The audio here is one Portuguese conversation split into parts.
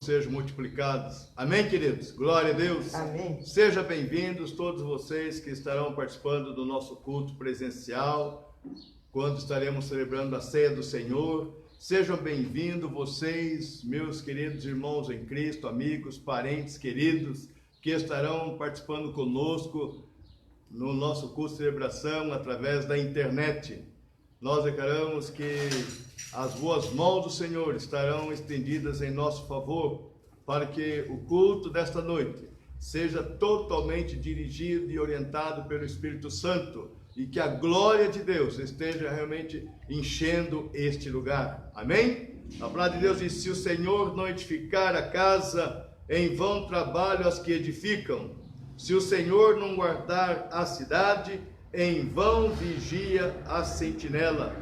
sejam multiplicados. Amém, queridos? Glória a Deus. Amém. Sejam bem-vindos todos vocês que estarão participando do nosso culto presencial, quando estaremos celebrando a ceia do Senhor. Sejam bem-vindos vocês, meus queridos irmãos em Cristo, amigos, parentes queridos, que estarão participando conosco no nosso culto de celebração através da internet. Nós declaramos que as boas mãos do Senhor estarão estendidas em nosso favor, para que o culto desta noite seja totalmente dirigido e orientado pelo Espírito Santo, e que a glória de Deus esteja realmente enchendo este lugar. Amém? A palavra de Deus diz: se o Senhor não edificar a casa, em vão trabalham as que edificam. Se o Senhor não guardar a cidade, em vão vigia a sentinela.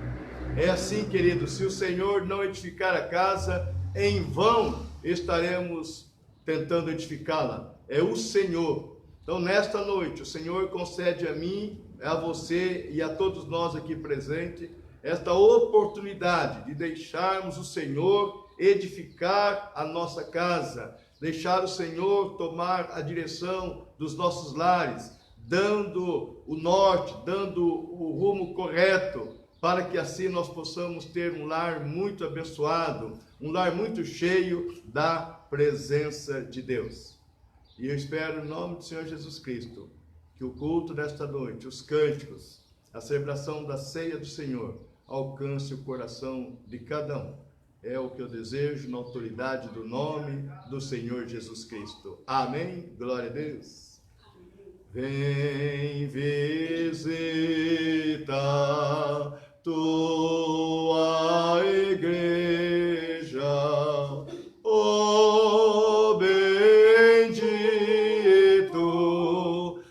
É assim, querido, se o Senhor não edificar a casa, em vão estaremos tentando edificá-la. É o Senhor. Então, nesta noite, o Senhor concede a mim, a você e a todos nós aqui presentes, esta oportunidade de deixarmos o Senhor edificar a nossa casa, deixar o Senhor tomar a direção dos nossos lares, dando o norte, dando o rumo correto, para que assim nós possamos ter um lar muito abençoado, um lar muito cheio da presença de Deus. E eu espero, em nome do Senhor Jesus Cristo, que o culto desta noite, os cânticos, a celebração da ceia do Senhor, alcance o coração de cada um. É o que eu desejo na autoridade do nome do Senhor Jesus Cristo. Amém? Glória a Deus. Vem visitar tua igreja, ó bendito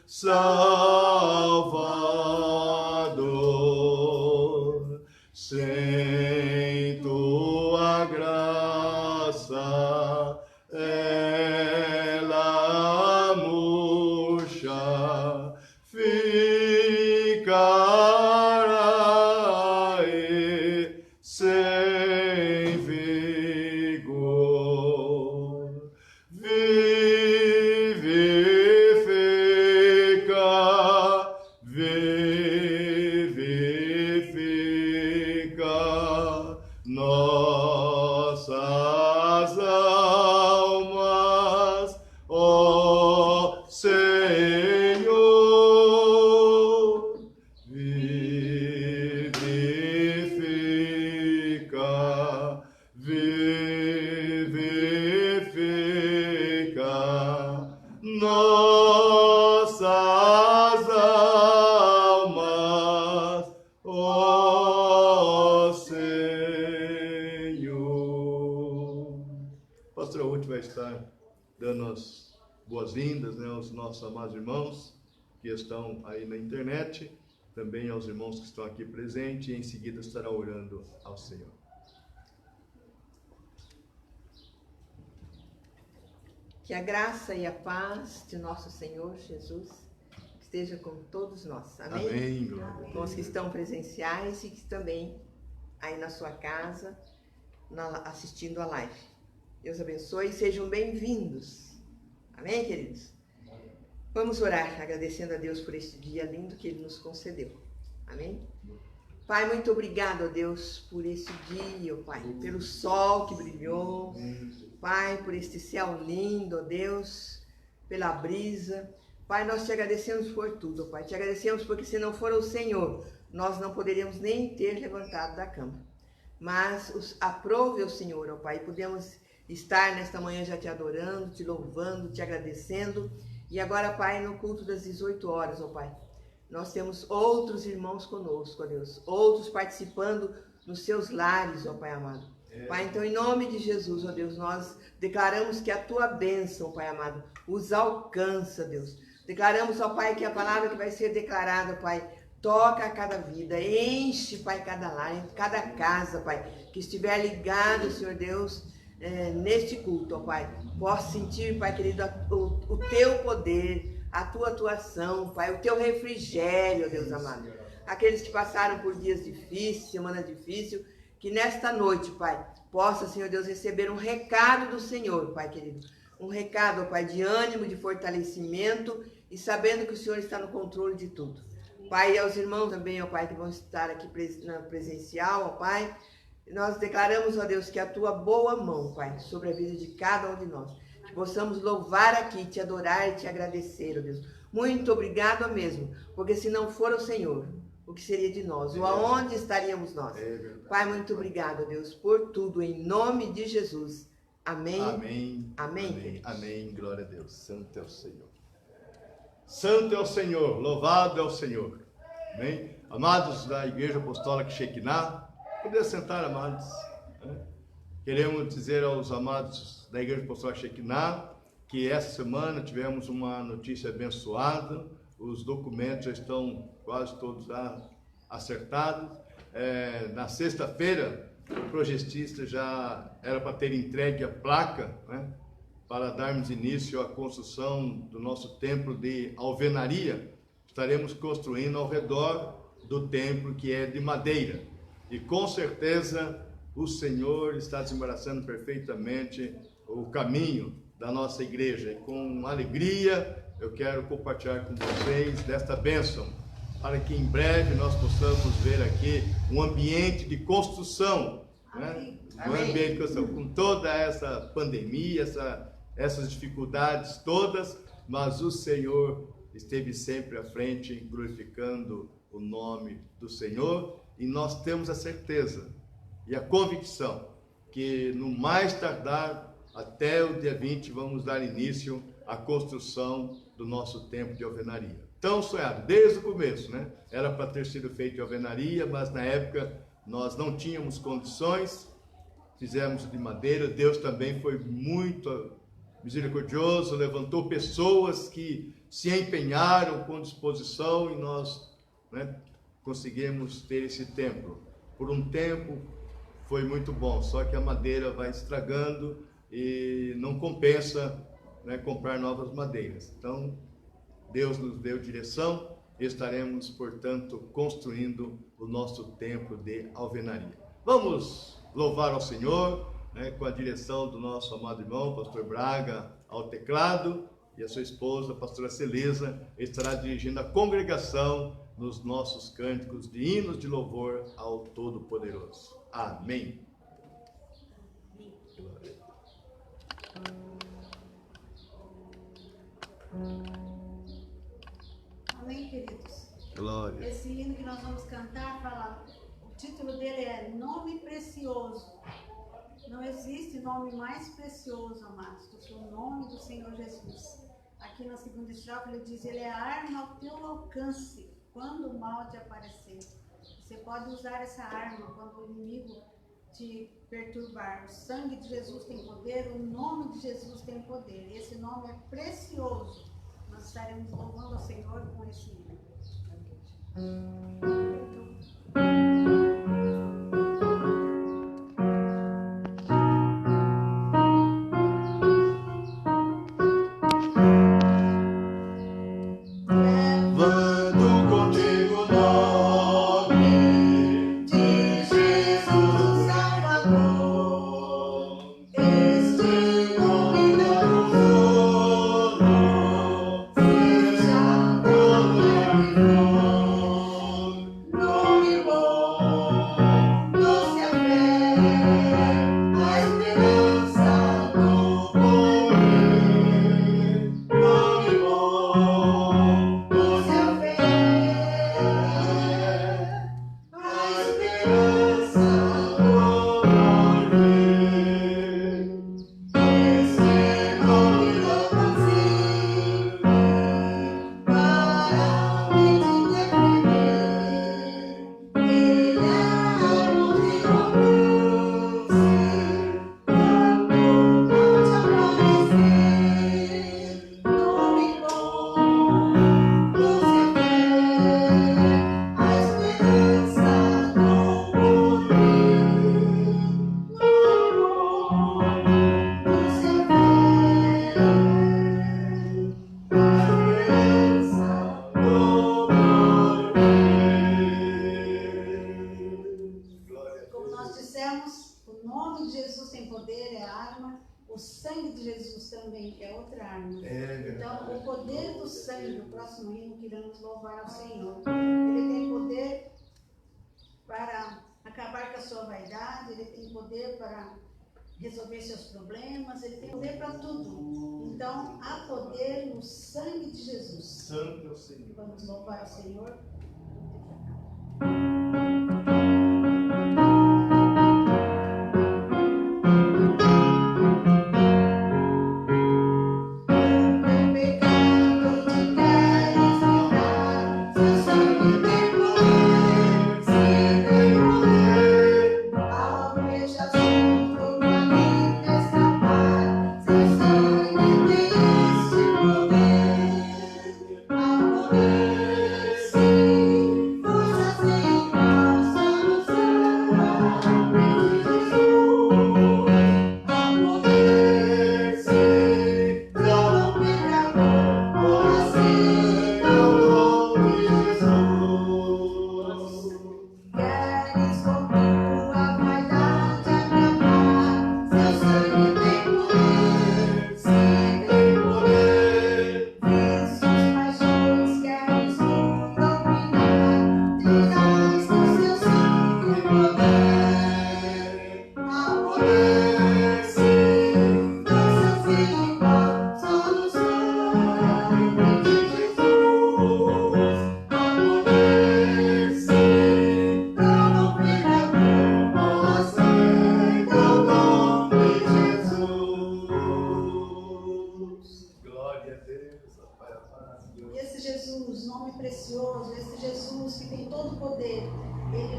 Salvador. Sem tua graça ela murcha ficará e sem vigor. Vivifica nossas almas, ó Senhor. Vivifica nossas almas, ó Senhor. Pastor Ruth vai estar dando as boas-vindas, né, aos nossos amados irmãos que estão aí na internet, também aos irmãos que estão aqui presentes, e em seguida estará orando ao Senhor. Que a graça e a paz de nosso Senhor Jesus esteja com todos nós. Amém? Amém, glória. Com os que estão presenciais e que também aí na sua casa, assistindo a live. Deus abençoe e sejam bem-vindos. Amém, queridos? Vamos orar, agradecendo a Deus por este dia lindo que Ele nos concedeu. Amém? Pai, muito obrigado, ó Deus, por esse dia, ó Pai, pelo sol que brilhou. Pai, por este céu lindo, ó Deus, pela brisa. Pai, nós te agradecemos por tudo, ó Pai. Te agradecemos porque se não for o Senhor, nós não poderíamos nem ter levantado da cama. Mas aprove o Senhor, ó Pai, podemos estar nesta manhã já te adorando, te louvando, te agradecendo. E agora, Pai, no culto das 18 horas, ó Pai, nós temos outros irmãos conosco, ó Deus, outros participando nos seus lares, ó Pai amado. Pai, então em nome de Jesus, ó Deus, nós declaramos que a tua bênção, Pai amado, os alcança, Deus. Declaramos, ó Pai, que a palavra que vai ser declarada, Pai, toca a cada vida, enche, Pai, cada lar, cada casa, Pai, que estiver ligado, Senhor Deus, neste culto, ó Pai, possa sentir, Pai querido, o teu poder, a tua atuação, Pai, o teu refrigério, ó Deus amado. Aqueles que passaram por dias difíceis, semana difícil, que nesta noite, Pai, possa, Senhor Deus, receber um recado do Senhor, Pai querido. Um recado, ó Pai, de ânimo, de fortalecimento e sabendo que o Senhor está no controle de tudo. Pai, e aos irmãos também, ó Pai, que vão estar aqui na presencial, ó Pai, nós declaramos, ó Deus, que a tua boa mão, Pai, sobre a vida de cada um de nós, que possamos louvar aqui, te adorar e te agradecer, ó Deus. Muito obrigado mesmo, porque se não for o Senhor, o que seria de nós? Ou aonde estaríamos nós? Pai, muito obrigado, Deus, por tudo, em nome de Jesus. Amém. Amém. Amém. Amém. Amém. Glória a Deus. Santo é o Senhor. Santo é o Senhor. Louvado é o Senhor. Amém. Amados da Igreja Apostólica Shekinah, poder sentar, amados. Queremos dizer aos amados da Igreja Apostólica Shekinah que essa semana tivemos uma notícia abençoada. Os documentos já estão quase todos acertados. Na sexta-feira, o projetista já era para ter entregue a placa, né, para darmos início à construção do nosso templo de alvenaria. Estaremos construindo ao redor do templo, que é de madeira. E com certeza o Senhor está desembaraçando perfeitamente o caminho da nossa igreja. E com alegria eu quero compartilhar com vocês desta bênção, para que em breve nós possamos ver aqui um ambiente de construção, né? Um ambiente de construção, com toda essa pandemia, essas dificuldades todas, mas o Senhor esteve sempre à frente, glorificando o nome do Senhor, e nós temos a certeza e a convicção que no mais tardar, até o dia 20, vamos dar início à construção do nosso templo de alvenaria. Tão sonhado, desde o começo, né? Era para ter sido feito de alvenaria, mas na época nós não tínhamos condições, fizemos de madeira. Deus também foi muito misericordioso, levantou pessoas que se empenharam com disposição e nós, né, conseguimos ter esse templo. Por um tempo foi muito bom, só que a madeira vai estragando e não compensa, né, comprar novas madeiras. Então, Deus nos deu direção e estaremos, portanto, construindo o nosso templo de alvenaria. Vamos louvar ao Senhor, né, com a direção do nosso amado irmão, pastor Braga, ao teclado, e a sua esposa, a pastora Celisa, estará dirigindo a congregação nos nossos cânticos de hinos de louvor ao Todo-Poderoso. Amém. Amém, queridos? Glória. Esse hino que nós vamos cantar, fala, o título dele é Nome Precioso. Não existe nome mais precioso, amados, do que o nome do Senhor Jesus. Aqui na segunda estrofe ele diz, ele é a arma ao teu alcance, quando o mal te aparecer. Você pode usar essa arma quando o inimigo te perturbar. O sangue de Jesus tem poder, o nome de Jesus tem poder. Esse nome é precioso. Nós estaremos louvando ao Senhor com esse hino. Nome bom. Jesus também, que é outra arma. É Então, verdade. o poder do sangue, o próximo hino que iremos louvar ao Senhor, ele tem poder para acabar com a sua vaidade, ele tem poder para resolver seus problemas, ele tem poder para tudo. Então, há poder no sangue de Jesus. Santo é o Senhor. Vamos louvar ao Senhor. Esse Jesus, nome precioso, esse Jesus que tem todo o poder, ele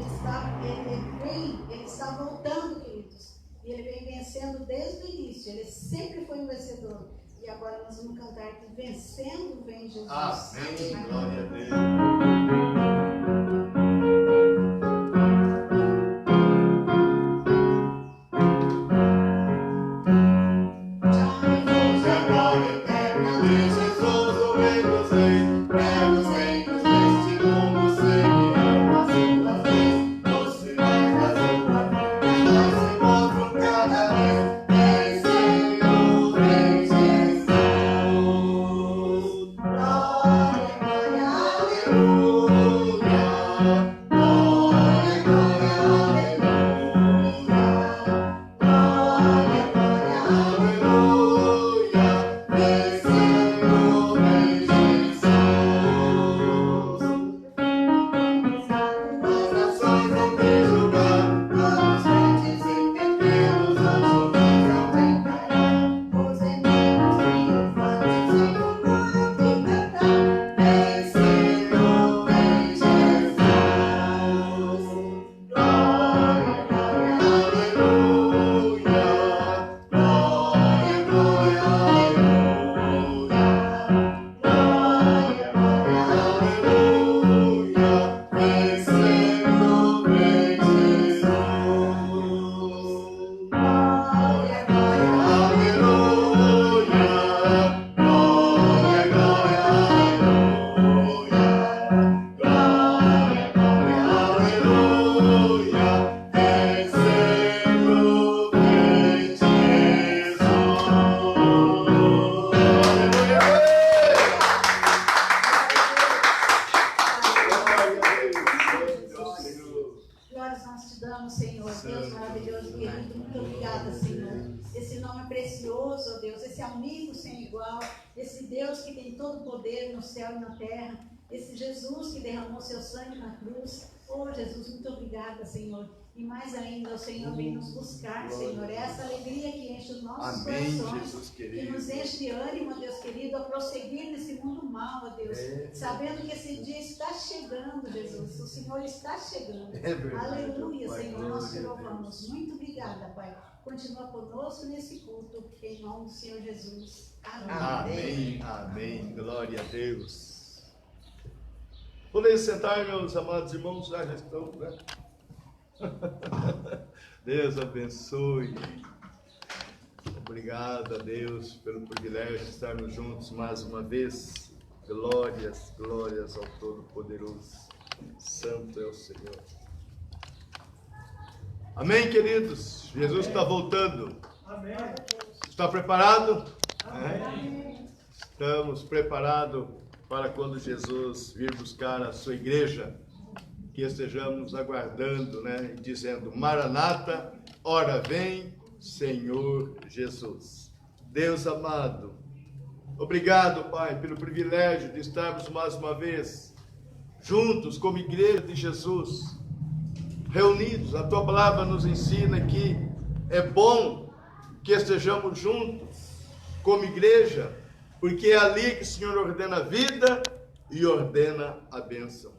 está voltando, queridos. E ele vem vencendo desde o início, ele sempre foi um vencedor. E agora nós vamos cantar que vencendo vem Jesus. Amém. Glória a Deus. Esse Jesus que derramou seu sangue na cruz. Oh, Jesus, muito obrigada, Senhor. E mais ainda, o Senhor vem nos buscar, Senhor. É essa alegria que enche os nossos corações, Jesus querido. que nos enche de ânimo, Deus querido, a prosseguir nesse mundo mal, ó Deus. Sabendo que esse dia está chegando, Jesus. O Senhor está chegando. É verdade, Aleluia, Pai, Senhor. Nós te glória a louvamos. Muito obrigada, Pai. Continua conosco nesse culto, em nome do Senhor Jesus. Amém, Amém. amém, glória a Deus. Podem sentar, meus amados irmãos, já estão, né? Deus abençoe. Obrigado a Deus pelo privilégio de estarmos juntos mais uma vez. Glórias, glórias ao Todo-Poderoso. Santo é o Senhor. Amém, queridos? Jesus está voltando. Amém. Está preparado? Estamos preparados para quando Jesus vir buscar a sua igreja, que estejamos aguardando, né? Dizendo: Maranata, ora vem, Senhor Jesus. Deus amado, obrigado, Pai, pelo privilégio de estarmos mais uma vez juntos como igreja de Jesus, reunidos. A tua palavra nos ensina que é bom que estejamos juntos como igreja, porque é ali que o Senhor ordena a vida e ordena a bênção.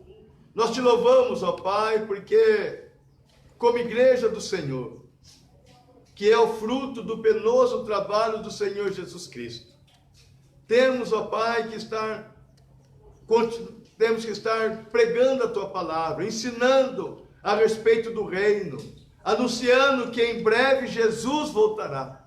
Nós te louvamos, ó Pai, porque como igreja do Senhor, que é o fruto do penoso trabalho do Senhor Jesus Cristo, temos, ó Pai, temos que estar pregando a tua palavra, ensinando a respeito do reino, anunciando que em breve Jesus voltará,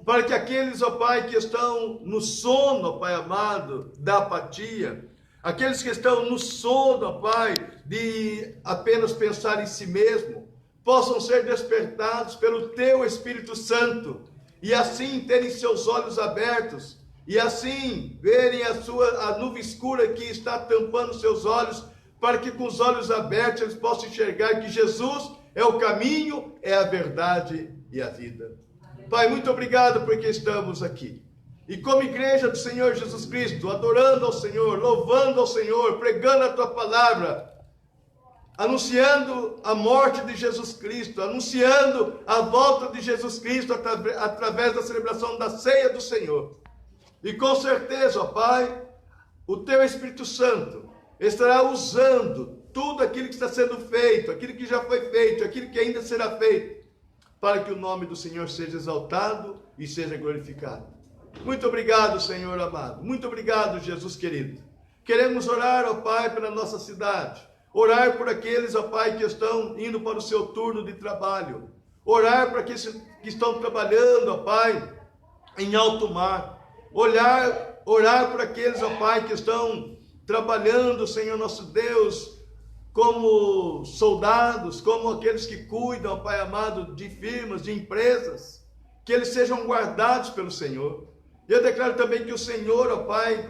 para que aqueles, ó Pai, que estão no sono, ó Pai amado, da apatia, aqueles que estão no sono, ó Pai, de apenas pensar em si mesmo, possam ser despertados pelo teu Espírito Santo, e assim terem seus olhos abertos, e assim verem a nuvem escura que está tampando seus olhos, para que com os olhos abertos eles possam enxergar que Jesus é o caminho, é a verdade e a vida. Pai, muito obrigado porque estamos aqui. E como igreja do Senhor Jesus Cristo, adorando ao Senhor, louvando ao Senhor, pregando a tua palavra, anunciando a morte de Jesus Cristo, anunciando a volta de Jesus Cristo através da celebração da ceia do Senhor. E com certeza, ó Pai, o teu Espírito Santo estará usando tudo aquilo que está sendo feito, aquilo que já foi feito, aquilo que ainda será feito, para que o nome do Senhor seja exaltado e seja glorificado. Muito obrigado, Senhor amado. Muito obrigado, Jesus querido. Queremos orar, ó Pai, pela nossa cidade. Orar por aqueles, ó Pai, que estão indo para o seu turno de trabalho. Orar para aqueles que estão trabalhando, ó Pai, em alto mar. Orar por aqueles, ó Pai, que estão trabalhando, Senhor nosso Deus, como soldados, como aqueles que cuidam, ó Pai amado, de firmas, de empresas. Que eles sejam guardados pelo Senhor. Eu declaro também que o Senhor, ó Pai,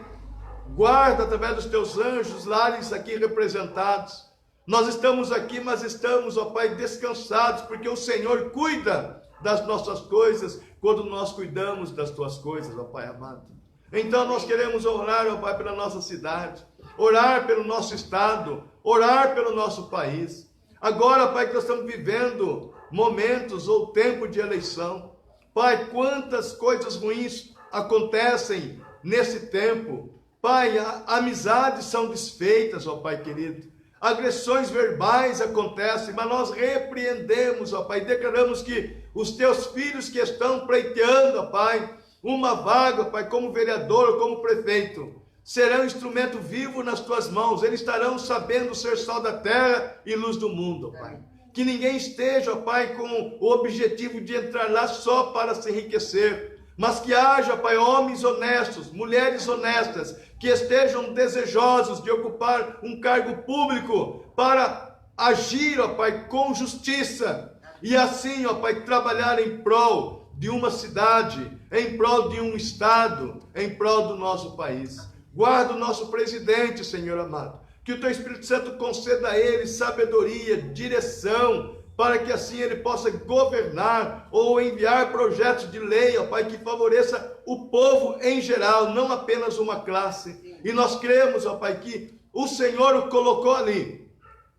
guarda através dos teus anjos, lares aqui representados. Nós estamos aqui, mas estamos, ó Pai, descansados, porque o Senhor cuida das nossas coisas, quando nós cuidamos das tuas coisas, ó Pai amado. Então nós queremos orar, ó Pai, pela nossa cidade, orar pelo nosso estado, orar pelo nosso país. Agora, Pai, que nós estamos vivendo momentos ou tempo de eleição. Pai, quantas coisas ruins acontecem nesse tempo. Pai, amizades são desfeitas, ó Pai querido. Agressões verbais acontecem, mas nós repreendemos, ó Pai, declaramos que os teus filhos que estão pleiteando, ó Pai, uma vaga, ó Pai, como vereador, como prefeito, serão instrumento vivo nas tuas mãos. Eles estarão sabendo ser sal da terra e luz do mundo, ó Pai. Que ninguém esteja, ó Pai, com o objetivo de entrar lá só para se enriquecer, mas que haja, Pai, homens honestos, mulheres honestas, que estejam desejosos de ocupar um cargo público para agir, ó Pai, com justiça, e assim, ó Pai, trabalhar em prol de uma cidade, em prol de um estado, em prol do nosso país. Guarda o nosso presidente, Senhor amado, que o teu Espírito Santo conceda a ele sabedoria, direção, para que assim ele possa governar ou enviar projetos de lei, ó Pai, que favoreça o povo em geral, não apenas uma classe. E nós cremos, ó Pai, que o Senhor o colocou ali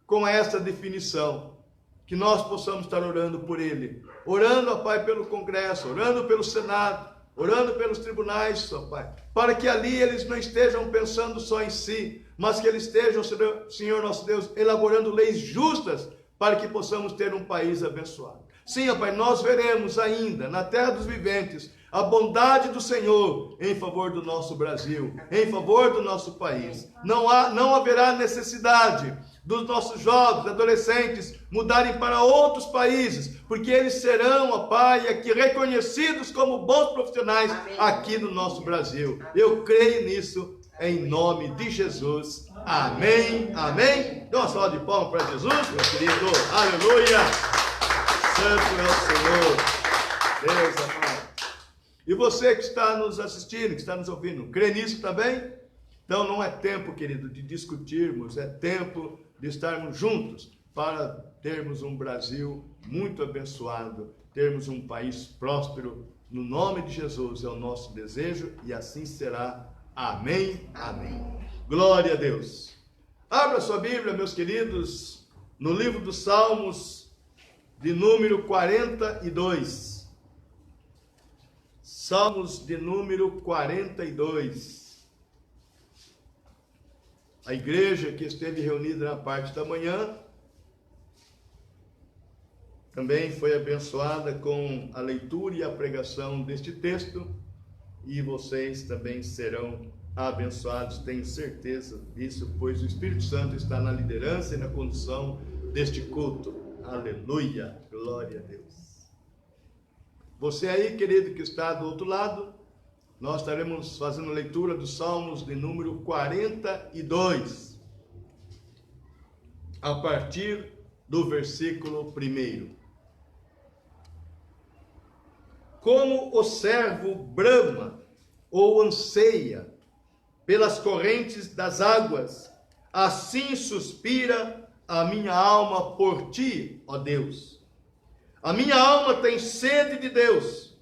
com essa definição, que nós possamos estar orando por ele, orando, ó Pai, pelo Congresso, orando pelo Senado, orando pelos tribunais, ó Pai, para que ali eles não estejam pensando só em si, mas que eles estejam, Senhor nosso Deus, elaborando leis justas, para que possamos ter um país abençoado. Sim, ó Pai, nós veremos ainda, na terra dos viventes, a bondade do Senhor em favor do nosso Brasil, em favor do nosso país. Não haverá necessidade dos nossos jovens, adolescentes, mudarem para outros países, porque eles serão, ó Pai, aqui reconhecidos como bons profissionais. Amém. Aqui no nosso Brasil. Amém. Eu creio nisso, em nome de Jesus. Amém, amém. Dá uma salva de palmas para Jesus, meu querido. Aleluia. Santo é o Senhor. Deus amado. E você que está nos assistindo, que está nos ouvindo, crê nisso também? Então não é tempo, querido, de discutirmos, é tempo de estarmos juntos para termos um Brasil muito abençoado, termos um país próspero. No nome de Jesus é o nosso desejo e assim será. Amém, amém. Glória a Deus. Abra sua Bíblia, meus queridos, no livro dos Salmos, de número 42. Salmos de número 42. A igreja que esteve reunida na parte da manhã também foi abençoada com a leitura e a pregação deste texto, e vocês também serão abençoados, tenho certeza disso, pois o Espírito Santo está na liderança e na condução deste culto. Aleluia, glória a Deus. Você aí, querido, que está do outro lado, nós estaremos fazendo a leitura dos Salmos de número 42, a partir do versículo 1. Como o servo brama ou anseia pelas correntes das águas, assim suspira a minha alma por ti, ó Deus. A minha alma tem sede de Deus,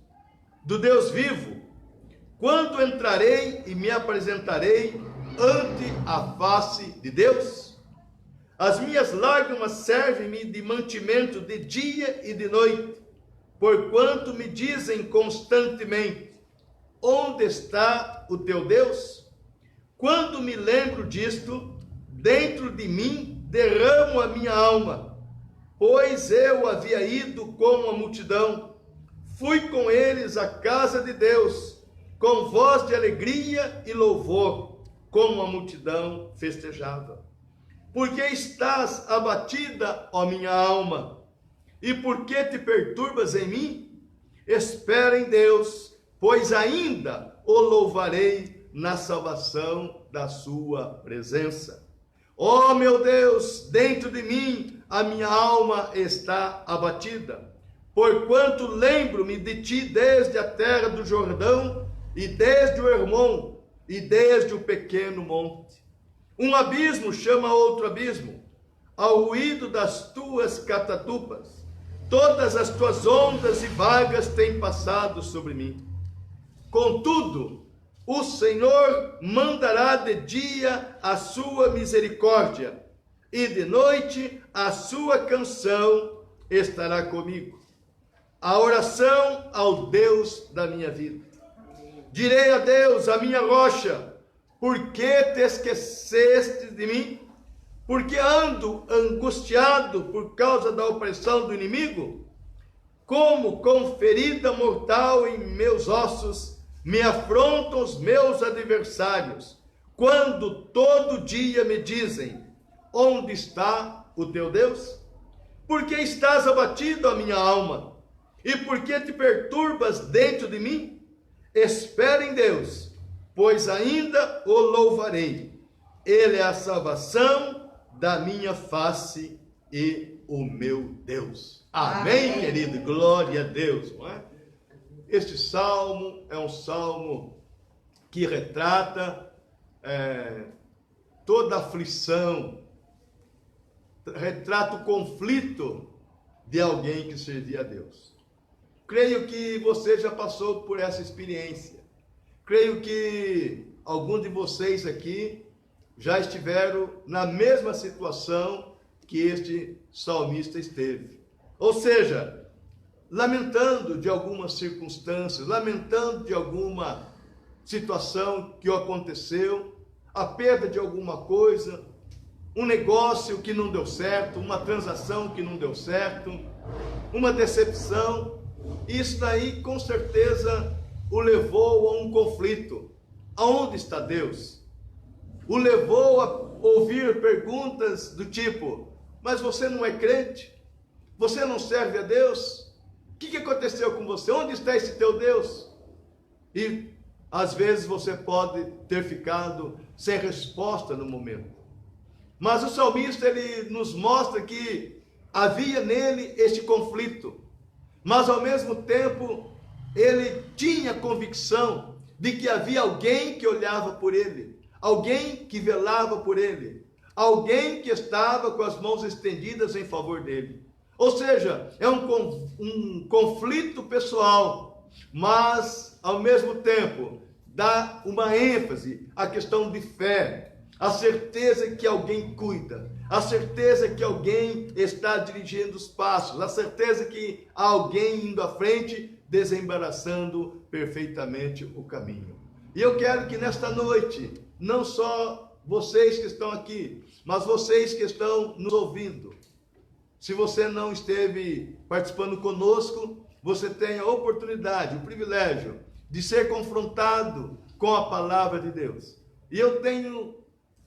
do Deus vivo. Quando entrarei e me apresentarei ante a face de Deus? As minhas lágrimas servem-me de mantimento de dia e de noite, porquanto me dizem constantemente: onde está o teu Deus? Quando me lembro disto, dentro de mim derramo a minha alma, pois eu havia ido com a multidão, fui com eles à casa de Deus, com voz de alegria e louvor, como a multidão festejava. Porque estás abatida, ó minha alma, e por que te perturbas em mim? Espera em Deus, pois ainda o louvarei na salvação da sua presença. Ó meu Deus, dentro de mim a minha alma está abatida, porquanto lembro-me de ti desde a terra do Jordão, e desde o Hermon, e desde o pequeno monte. Um abismo chama outro abismo, ao ruído das tuas catatupas. Todas as tuas ondas e vagas têm passado sobre mim. Contudo, o Senhor mandará de dia a sua misericórdia, e de noite a sua canção estará comigo. A oração ao Deus da minha vida. Direi a Deus, a minha rocha: por que te esqueceste de mim? Porque ando angustiado por causa da opressão do inimigo? Como com ferida mortal em meus ossos, me afrontam os meus adversários, quando todo dia me dizem: onde está o teu Deus? Por que estás abatido, a minha alma? E por que te perturbas dentro de mim? Espera em Deus, pois ainda o louvarei. Ele é a salvação da minha face e o meu Deus. Amém, amém, querido? Glória a Deus, não é? Este salmo é um salmo que retrata toda a aflição, retrata o conflito de alguém que servia a Deus. Creio que você já passou por essa experiência. Creio que alguns de vocês aqui já estiveram na mesma situação que este salmista esteve. Ou seja, lamentando de algumas circunstâncias, lamentando de alguma situação que aconteceu, a perda de alguma coisa, um negócio que não deu certo, uma transação que não deu certo, uma decepção. Isso daí com certeza o levou a um conflito. Aonde está Deus? O levou a ouvir perguntas do tipo: mas você não é crente? Você não serve a Deus? O que aconteceu com você? Onde está esse teu Deus? E às vezes você pode ter ficado sem resposta no momento. Mas o salmista, ele nos mostra que havia nele este conflito, mas ao mesmo tempo ele tinha convicção de que havia alguém que olhava por ele, alguém que velava por ele, alguém que estava com as mãos estendidas em favor dele. Ou seja, é um conflito pessoal, mas ao mesmo tempo dá uma ênfase à questão de fé, a certeza que alguém cuida, a certeza que alguém está dirigindo os passos, a certeza que há alguém indo à frente, desembaraçando perfeitamente o caminho. E eu quero que nesta noite, não só vocês que estão aqui, mas vocês que estão nos ouvindo, se você não esteve participando conosco, você tem a oportunidade, o privilégio de ser confrontado com a palavra de Deus. E eu tenho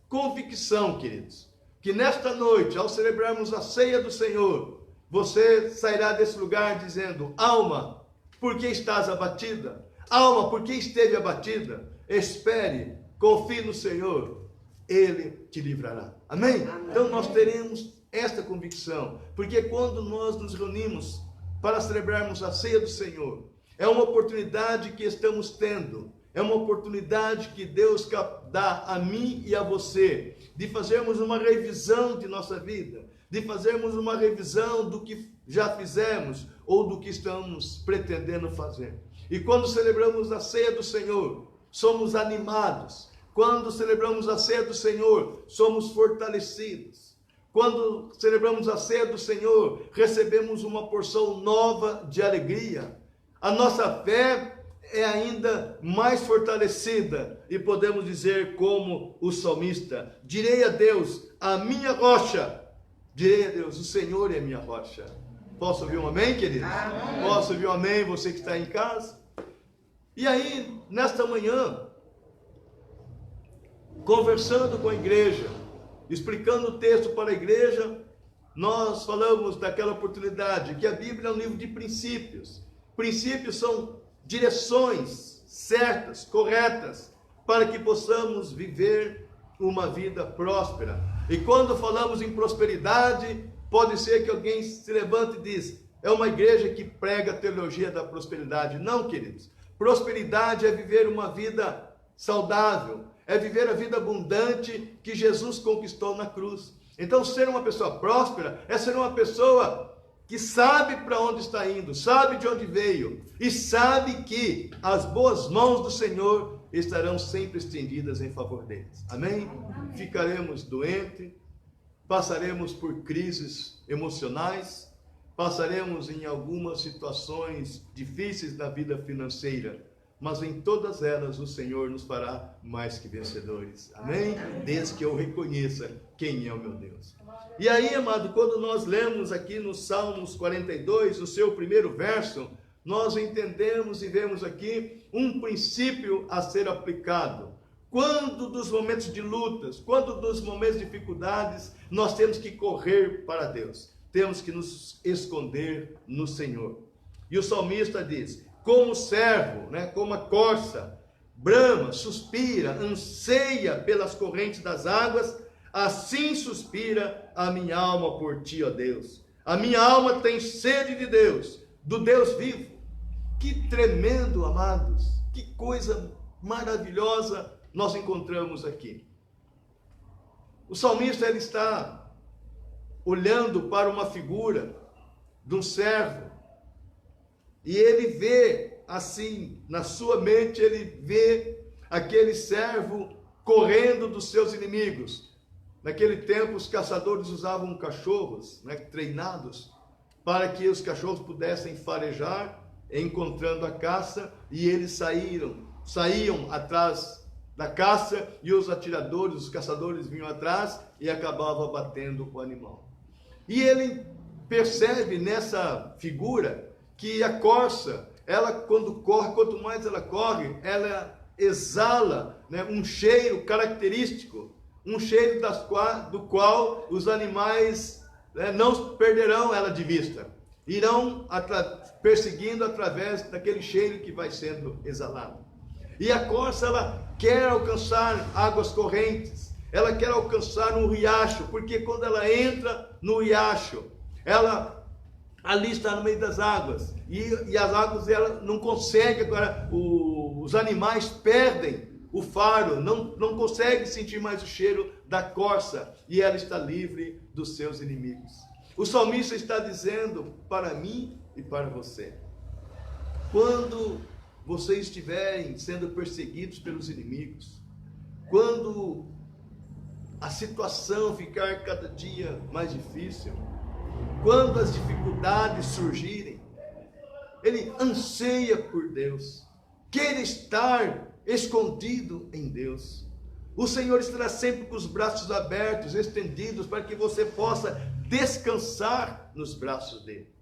convicção, queridos, que nesta noite, ao celebrarmos a ceia do Senhor, você sairá desse lugar dizendo: alma, por que estás abatida? Alma, por que esteve abatida? Espere, confie no Senhor, Ele te livrará. Amém? Então nós teremos esta convicção, porque quando nós nos reunimos para celebrarmos a ceia do Senhor, é uma oportunidade que estamos tendo, é uma oportunidade que Deus dá a mim e a você, de fazermos uma revisão de nossa vida, de fazermos uma revisão do que já fizemos ou do que estamos pretendendo fazer. E quando celebramos a ceia do Senhor, somos animados. Quando celebramos a ceia do Senhor, somos fortalecidos. Quando celebramos a ceia do Senhor, recebemos uma porção nova de alegria. A nossa fé é ainda mais fortalecida e podemos dizer como o salmista: direi a Deus, a minha rocha. Direi a Deus, o Senhor é a minha rocha. Posso ouvir um amém, queridos? Amém. Posso ouvir um amém, você que está em casa? E aí, nesta manhã, conversando com a igreja, explicando o texto para a igreja, nós falamos daquela oportunidade que a Bíblia é um livro de princípios. Princípios são direções certas, corretas, para que possamos viver uma vida próspera. E quando falamos em prosperidade, pode ser que alguém se levante e diz: é uma igreja que prega a teologia da prosperidade. Não, queridos. Prosperidade é viver uma vida saudável, é viver a vida abundante que Jesus conquistou na cruz. Então, ser uma pessoa próspera é ser uma pessoa que sabe para onde está indo, sabe de onde veio e sabe que as boas mãos do Senhor estarão sempre estendidas em favor deles. Amém? Amém. Ficaremos doentes, passaremos por crises emocionais, passaremos em algumas situações difíceis da vida financeira, mas em todas elas o Senhor nos fará mais que vencedores. Amém? Desde que eu reconheça quem é o meu Deus. E aí, amado, quando nós lemos aqui no Salmos 42, o seu primeiro verso, nós entendemos e vemos aqui um princípio a ser aplicado. Quando dos momentos de lutas, quando dos momentos de dificuldades, nós temos que correr para Deus. Temos que nos esconder no Senhor. E o salmista diz: como o servo, como a corça, brama, suspira, anseia pelas correntes das águas, assim suspira a minha alma por ti, ó Deus. A minha alma tem sede de Deus, do Deus vivo. Que tremendo, amados, que coisa maravilhosa nós encontramos aqui. O salmista, ele está olhando para uma figura de um servo, e ele vê assim, na sua mente, ele vê aquele servo correndo dos seus inimigos. Naquele tempo, os caçadores usavam cachorros, treinados, para que os cachorros pudessem farejar, encontrando a caça, e eles saíam atrás da caça, e os atiradores, os caçadores vinham atrás e acabavam abatendo o animal. E ele percebe nessa figura que a corça, ela quando corre, quanto mais ela corre, ela exala um cheiro característico, um cheiro do qual os animais não perderão ela de vista, irão perseguindo através daquele cheiro que vai sendo exalado. E a corça, ela quer alcançar águas correntes, ela quer alcançar um riacho, porque quando ela entra no riacho, ela ali está no meio das águas, e as águas ela não consegue, agora os animais perdem o faro, não consegue sentir mais o cheiro da corça, e ela está livre dos seus inimigos. O salmista está dizendo para mim e para você: quando vocês estiverem sendo perseguidos pelos inimigos, quando a situação ficar cada dia mais difícil, quando as dificuldades surgirem, ele anseia por Deus, quer estar escondido em Deus. O Senhor estará sempre com os braços abertos, estendidos, para que você possa descansar nos braços dele,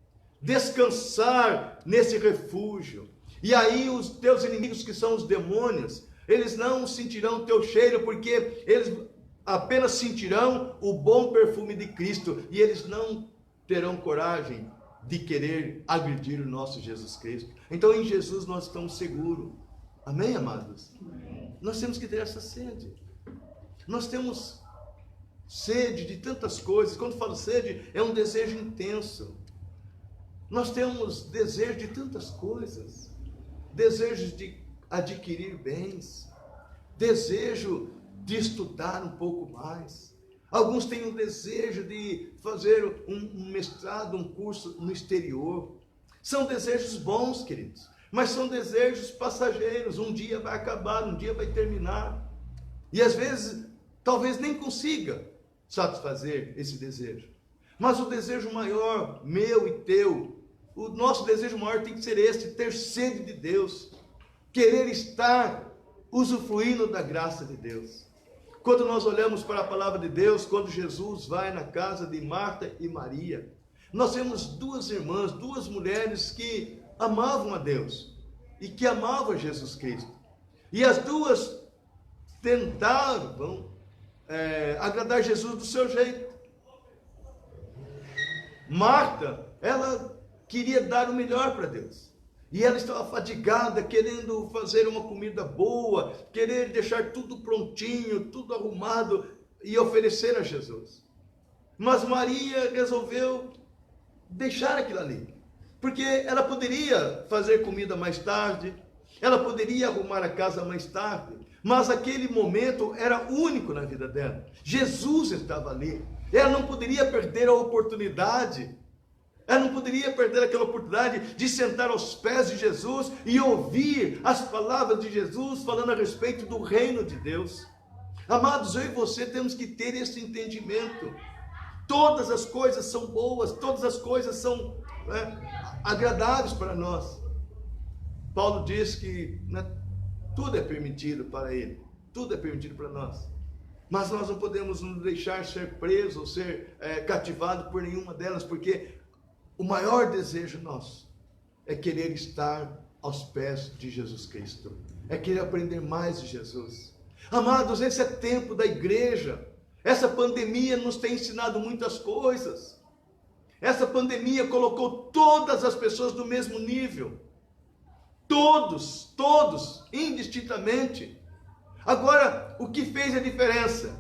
descansar nesse refúgio. E aí os teus inimigos, que são os demônios, eles não sentirão o teu cheiro, porque eles apenas sentirão o bom perfume de Cristo, e eles não terão coragem de querer agredir o nosso Jesus Cristo. Então em Jesus nós estamos seguros. Amém, amados? Amém. Nós temos que ter essa sede. Nós temos sede de tantas coisas. Quando falo sede, é um desejo intenso. Nós temos desejo de tantas coisas. Desejos de adquirir bens, desejo de estudar um pouco mais. Alguns têm o desejo de fazer um mestrado, um curso no exterior. São desejos bons, queridos, mas são desejos passageiros. Um dia vai acabar, um dia vai terminar. E às vezes, talvez nem consiga satisfazer esse desejo. Mas o desejo maior, meu e teu, o nosso desejo maior tem que ser esse: ter sede de Deus, querer estar usufruindo da graça de Deus. Quando nós olhamos para a palavra de Deus, quando Jesus vai na casa de Marta e Maria, nós vemos duas irmãs, duas mulheres que amavam a Deus e que amavam Jesus Cristo. E as duas tentaram agradar Jesus do seu jeito. Marta, ela queria dar o melhor para Deus. E ela estava fadigada, querendo fazer uma comida boa, querer deixar tudo prontinho, tudo arrumado e oferecer a Jesus. Mas Maria resolveu deixar aquilo ali, porque ela poderia fazer comida mais tarde, ela poderia arrumar a casa mais tarde, mas aquele momento era único na vida dela. Jesus estava ali, ela não poderia perder a oportunidade. Ela não poderia perder aquela oportunidade de sentar aos pés de Jesus e ouvir as palavras de Jesus falando a respeito do reino de Deus. Amados, eu e você temos que ter esse entendimento. Todas as coisas são boas, todas as coisas são agradáveis para nós. Paulo diz que tudo é permitido para ele, tudo é permitido para nós. Mas nós não podemos nos deixar ser presos ou ser cativados por nenhuma delas, porque o maior desejo nosso é querer estar aos pés de Jesus Cristo, é querer aprender mais de Jesus. Amados, esse é tempo da igreja. Essa pandemia nos tem ensinado muitas coisas. Essa pandemia colocou todas as pessoas no mesmo nível. Todos, indistintamente. Agora, o que fez a diferença?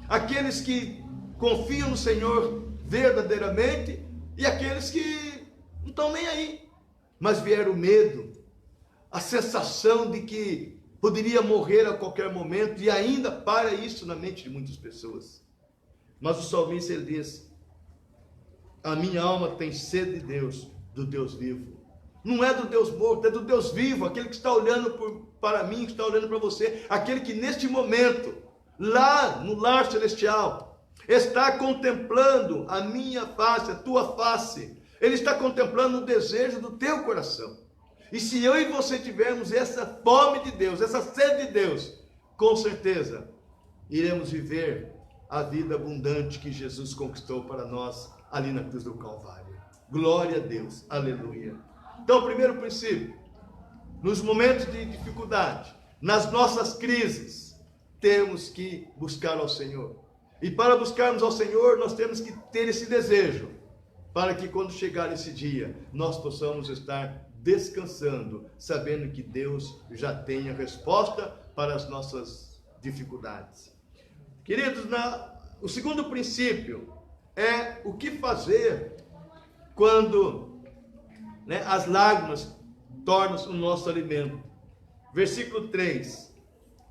Aqueles que confiam no Senhor verdadeiramente e aqueles que não estão nem aí. Mas vieram o medo, a sensação de que poderia morrer a qualquer momento, e ainda para isso na mente de muitas pessoas. Mas o salmista, ele diz: a minha alma tem sede de Deus, do Deus vivo. Não é do Deus morto, é do Deus vivo, aquele que está olhando para mim, que está olhando para você, aquele que neste momento, lá no lar celestial, está contemplando a minha face, a tua face. Ele está contemplando o desejo do teu coração. E se eu e você tivermos essa fome de Deus, essa sede de Deus, com certeza iremos viver a vida abundante que Jesus conquistou para nós ali na cruz do Calvário. Glória a Deus, aleluia. Então, o primeiro princípio: nos momentos de dificuldade, nas nossas crises, temos que buscar ao Senhor. E para buscarmos ao Senhor, nós temos que ter esse desejo, para que quando chegar esse dia, nós possamos estar descansando, sabendo que Deus já tem a resposta para as nossas dificuldades. Queridos, o segundo princípio é o que fazer quando né? As lágrimas tornam-se o nosso alimento. Versículo 3: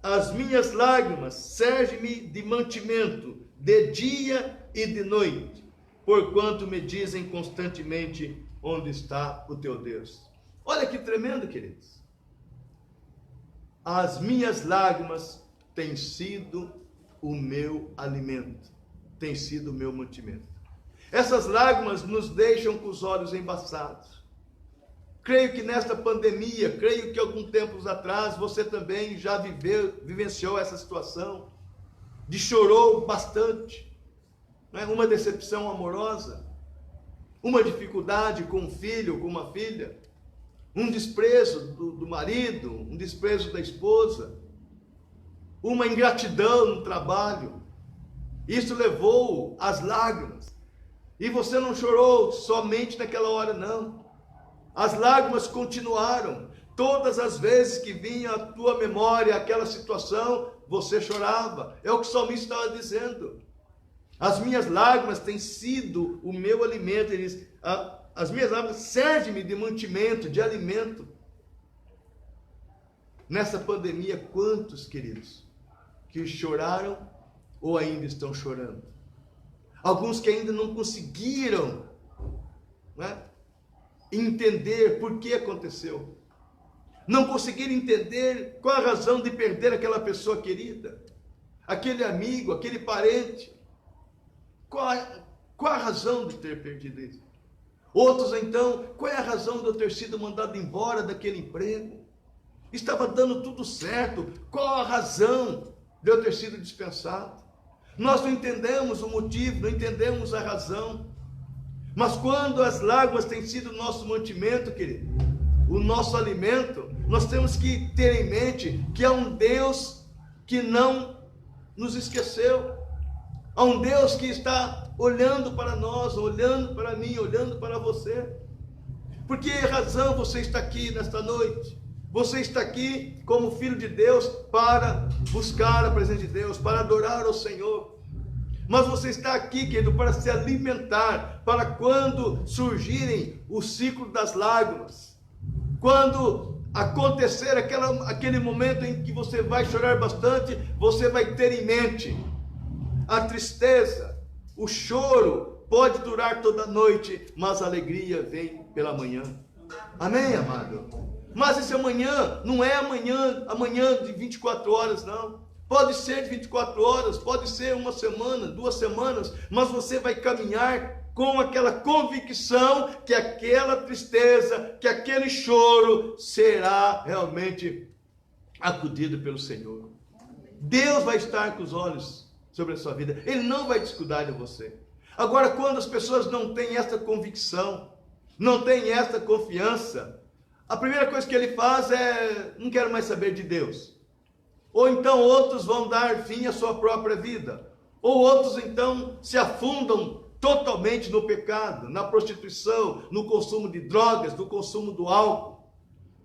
as minhas lágrimas servem-me de mantimento, de dia e de noite, porquanto me dizem constantemente: onde está o teu Deus? Olha que tremendo, queridos. As minhas lágrimas têm sido o meu alimento, têm sido o meu mantimento. Essas lágrimas nos deixam com os olhos embaçados. Creio que nesta pandemia, creio que alguns tempos atrás, você também já vivenciou essa situação, de chorou bastante, não é? Uma decepção amorosa, uma dificuldade com um filho, com uma filha, um desprezo do marido, um desprezo da esposa, uma ingratidão no trabalho. Isso levou às lágrimas. E você não chorou somente naquela hora, não. As lágrimas continuaram. Todas as vezes que vinha à tua memória aquela situação, você chorava. É o que o salmista estava dizendo. As minhas lágrimas têm sido o meu alimento. Ele diz, as minhas lágrimas servem-me de mantimento, de alimento. Nessa pandemia, quantos, queridos, que choraram ou ainda estão chorando? Alguns que ainda não conseguiram, né, entender por que aconteceu. Não conseguiram entender qual a razão de perder aquela pessoa querida, aquele amigo, aquele parente. Qual a razão de ter perdido isso? Outros então, qual é a razão de eu ter sido mandado embora daquele emprego? Estava dando tudo certo. Qual a razão de eu ter sido dispensado? Nós não entendemos o motivo, não entendemos a razão. Mas quando as lágrimas têm sido o nosso mantimento, querido, o nosso alimento, nós temos que ter em mente que há um Deus que não nos esqueceu. Há um Deus que está olhando para nós, olhando para mim, olhando para você. Por que razão você está aqui nesta noite? Você está aqui como filho de Deus para buscar a presença de Deus, para adorar ao Senhor. Mas você está aqui, querido, para se alimentar, para quando surgirem o ciclo das lágrimas, quando acontecer aquele momento em que você vai chorar bastante, você vai ter em mente a tristeza, o choro pode durar toda a noite, mas a alegria vem pela manhã. Amém, amado? Mas esse amanhã não é amanhã de 24 horas, não. Pode ser de 24 horas, pode ser uma semana, 2 semanas, mas você vai caminhar com aquela convicção que aquela tristeza, que aquele choro será realmente acudido pelo Senhor. Deus vai estar com os olhos sobre a sua vida, Ele não vai descuidar de você. Agora, quando as pessoas não têm essa convicção, não têm essa confiança, a primeira coisa que ele faz é, não quero mais saber de Deus. Ou então outros vão dar fim à sua própria vida. Ou outros então se afundam totalmente no pecado, na prostituição, no consumo de drogas, no consumo do álcool.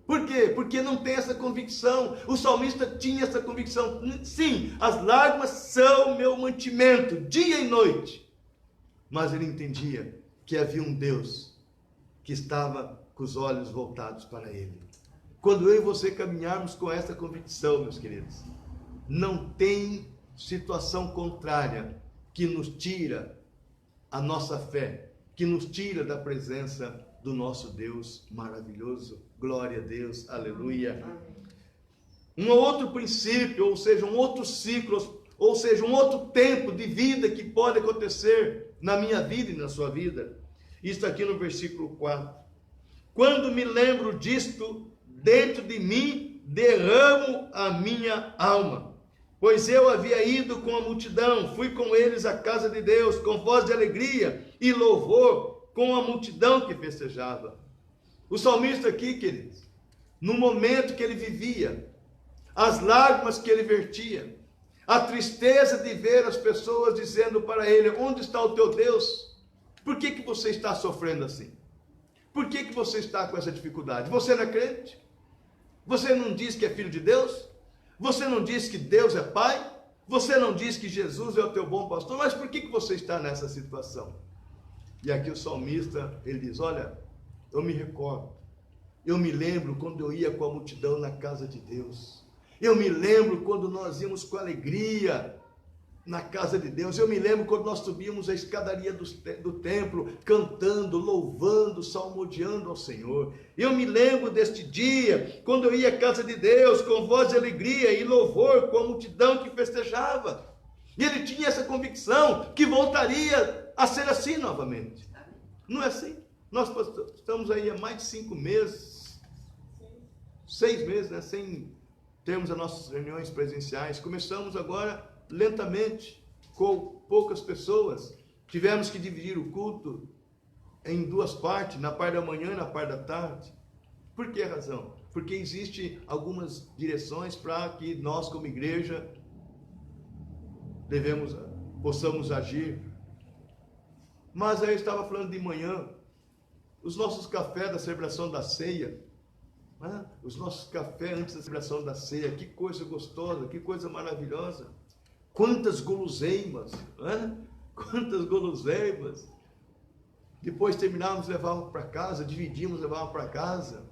Por quê? Porque não tem essa convicção. O salmista tinha essa convicção. Sim, as lágrimas são meu mantimento, dia e noite. Mas ele entendia que havia um Deus que estava com os olhos voltados para ele. Quando eu e você caminharmos com essa convicção, meus queridos, não tem situação contrária que nos tira a nossa fé, que nos tira da presença do nosso Deus maravilhoso. Glória a Deus, aleluia. Um outro princípio, ou seja, um outro ciclo, ou seja, um outro tempo de vida que pode acontecer na minha vida e na sua vida. Isso aqui no versículo 4. Quando me lembro disto, dentro de mim derramo a minha alma. Pois eu havia ido com a multidão, fui com eles à casa de Deus, com voz de alegria e louvor, com a multidão que festejava. O salmista aqui, queridos, no momento que ele vivia, as lágrimas que ele vertia, a tristeza de ver as pessoas dizendo para ele, onde está o teu Deus? Por que você está sofrendo assim? Por que você está com essa dificuldade? Você não é crente? Você não diz que é filho de Deus? Você não diz que Deus é Pai? Você não diz que Jesus é o teu bom pastor? Mas por que você está nessa situação? E aqui o salmista, ele diz, olha, eu me recordo. Eu me lembro quando eu ia com a multidão na casa de Deus. Eu me lembro quando nós íamos com alegria na casa de Deus. Eu me lembro quando nós subíamos a escadaria do templo, cantando, louvando, salmodiando ao Senhor. Eu me lembro deste dia, quando eu ia à casa de Deus, com voz de alegria e louvor, com a multidão que festejava. E ele tinha essa convicção que voltaria a ser assim novamente. Não é assim? Nós estamos aí há mais de 5 meses, 6 meses, né, sem termos as nossas reuniões presenciais. Começamos agora lentamente, com poucas pessoas. Tivemos que dividir o culto em 2 partes, na parte da manhã e na parte da tarde. Por que razão? Porque existem algumas direções para que nós, como igreja, possamos agir. Mas aí eu estava falando de manhã, os nossos cafés da celebração da ceia, né? Os nossos cafés antes da celebração da ceia, que coisa gostosa, que coisa maravilhosa. Quantas guloseimas, né? Quantas guloseimas. Depois terminávamos, levávamos para casa, dividimos, levávamos para casa.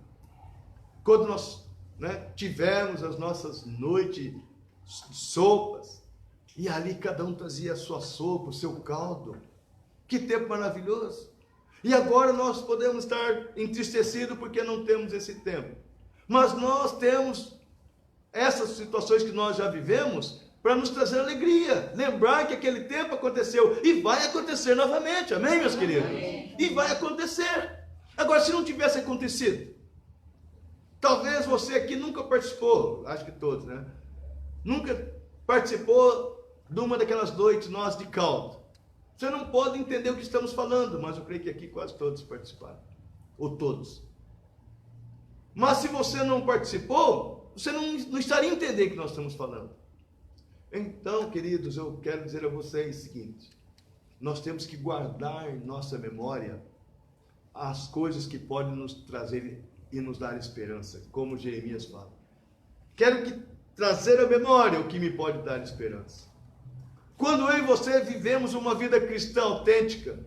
Quando nós, né, tivemos as nossas noites de sopas, e ali cada um trazia a sua sopa, o seu caldo. Que tempo maravilhoso. E agora nós podemos estar entristecidos porque não temos esse tempo. Mas nós temos essas situações que nós já vivemos para nos trazer alegria. Lembrar que aquele tempo aconteceu e vai acontecer novamente. Amém, meus queridos? E vai acontecer. Agora, se não tivesse acontecido, talvez você aqui nunca participou, acho que todos, né? Nunca participou de uma daquelas noites nós de caldo. Você não pode entender o que estamos falando, mas eu creio que aqui quase todos participaram. Ou todos. Mas se você não participou, você não estaria entendendo o que nós estamos falando. Então, queridos, eu quero dizer a vocês o seguinte: nós temos que guardar em nossa memória as coisas que podem nos trazer e nos dar esperança, como Jeremias fala. Quero trazer à memória o que me pode dar esperança. Quando eu e você vivemos uma vida cristã autêntica,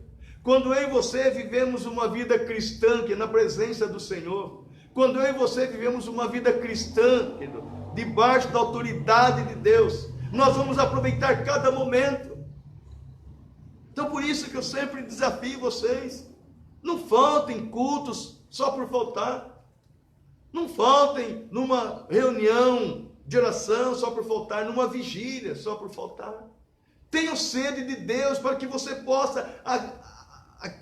quando eu e você vivemos uma vida cristã que é na presença do Senhor, quando eu e você vivemos uma vida cristã debaixo da autoridade de Deus, nós vamos aproveitar cada momento. Então por isso que eu sempre desafio vocês, não faltem cultos só por faltar, não faltem numa reunião de oração só por faltar, numa vigília só por faltar. Tenham sede de Deus para que você possa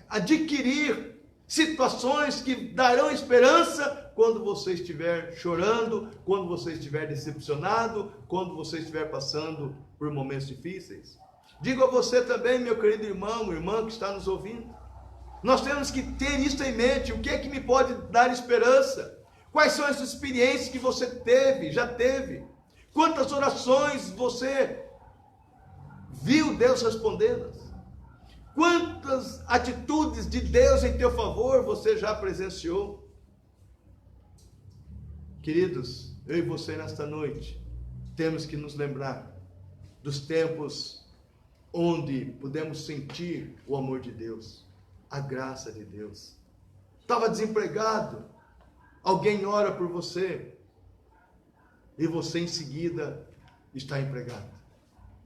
adquirir situações que darão esperança quando você estiver chorando, quando você estiver decepcionado, quando você estiver passando por momentos difíceis. Digo a você também, meu querido irmão, irmã que está nos ouvindo, nós temos que ter isso em mente. O que é que me pode dar esperança? Quais são essas experiências que você teve, já teve? Quantas orações você viu Deus respondendo? Quantas atitudes de Deus em teu favor você já presenciou? Queridos, eu e você nesta noite temos que nos lembrar dos tempos onde pudemos sentir o amor de Deus, a graça de Deus. Estava desempregado, alguém ora por você e você em seguida está empregado.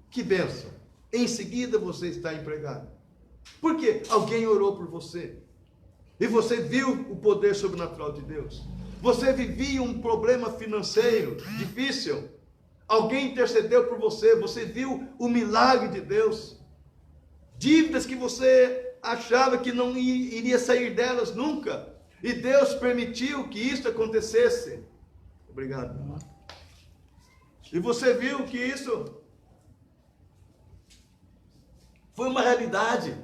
Que bênção! Em seguida você está empregado. Por quê? Alguém orou por você. E você viu o poder sobrenatural de Deus. Você vivia um problema financeiro difícil. Alguém intercedeu por você. Você viu o milagre de Deus. Dívidas que você achava que não iria sair delas nunca. E Deus permitiu que isso acontecesse. Obrigado. E você viu que isso foi uma realidade.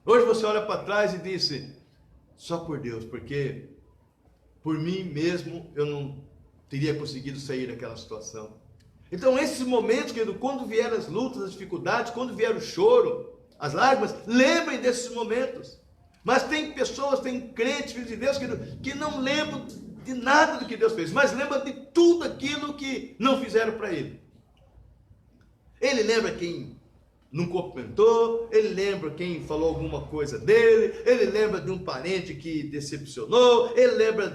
Hoje você olha para trás e disse: só por Deus, porque por mim mesmo eu não teria conseguido sair daquela situação. Então esses momentos, querido, quando vier as lutas, as dificuldades, quando vier o choro, as lágrimas, lembrem desses momentos. Mas tem pessoas, tem crentes, filhos de Deus, querido, que não lembram de nada do que Deus fez, mas lembram de tudo aquilo que não fizeram para Ele. Ele lembra quem não cumprimentou, ele lembra quem falou alguma coisa dele, ele lembra de um parente que decepcionou, ele lembra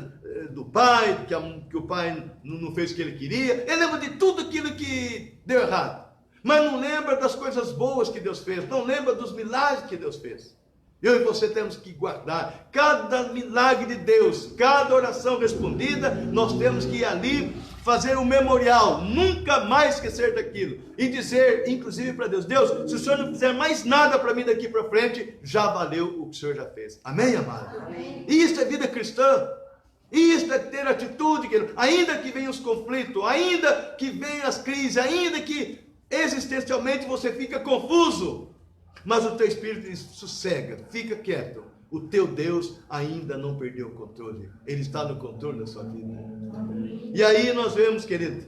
do pai, que o pai não fez o que ele queria, ele lembra de tudo aquilo que deu errado, mas não lembra das coisas boas que Deus fez, não lembra dos milagres que Deus fez. Eu e você temos que guardar cada milagre de Deus, cada oração respondida, nós temos que ir ali fazer um memorial, nunca mais esquecer daquilo, e dizer, inclusive para Deus, Deus, se o Senhor não fizer mais nada para mim daqui para frente, já valeu o que o Senhor já fez. Amém, amado? Amém. Isso é vida cristã, isso é ter atitude, ainda que venham os conflitos, ainda que venham as crises, ainda que existencialmente você fica confuso, mas o teu espírito diz, sossega, fica quieto, o teu Deus ainda não perdeu o controle, Ele está no controle da sua vida. E aí nós vemos, querido,